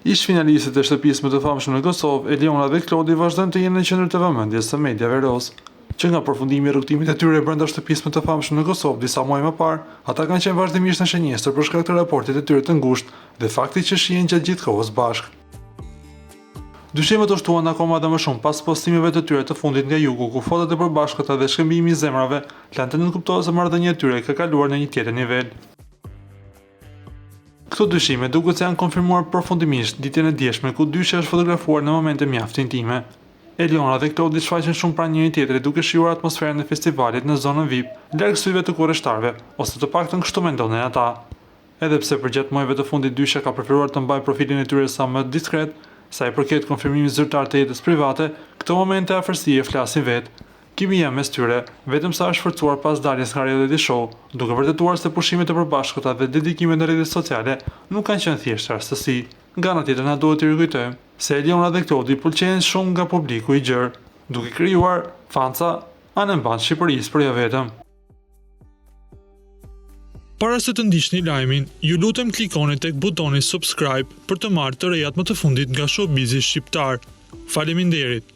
Ish finalistët e shtëpisë më të famshme në Kosovë, Eliona dhe Klodi vazhdojnë të jenë në qendër të vëmendjes së mediave roz. Që nga përfundimi i rrugtimit të tyre brenda shtëpisë më të famshme në Kosovë disa muaj më parë, ata kanë qenë vazhdimisht në shënjestër për shkak të raportit të tyre të ngushtë dhe faktit që shihen gjatë gjithë kohës bashkë. Dyshimet u shtuan akoma dhe më shumë pas postimeve të tyre të fundit nga jugu, ku fotot e përbashkëta dhe shkëmbimi i zemrave lanë të nënkuptohet se marrëdhënia e tyre ka kaluar në një tjetër nivel. Këto dyshime duket se janë konfirmuar përfundimisht ditën e djeshme, ku dyshja është fotografuar në momente mjaft intime. Eliona dhe Klodi shfaqen shumë pranë njëri tjetrit duke shijuar atmosferën e festivalit në zonën VIP, larg syve të kurreshtarëve, ose të paktën kështu mendonin ata. Edhe pse përgjatë muajve të fundit dyshja ka preferuar të mbajë profilin e tyre sa më diskret, sa i përket konfirmimit zyrtar të jetës private, këto momente afërsie flasin vetë. Kimia mes tyre, vetëm sa është forcuar pas daljes nga reality show, duke vërtetuar se pushimet e përbashkëta dhe dedikimet në rrjetet sociale nuk kanë qenë thjesht rastësi. Nga ana tjetër na duhet të rikujtojmë se Eliona dhe Klodi pëlqejnë shumë nga publiku i gjerë, duke krijuar fanca anë mban Shqipërisë për jo vetëm. Para se të ndiqni lajmin, ju lutem klikoni tek butoni subscribe për të marrë të rejat më të fundit nga showbizi shqiptar. Faleminderit.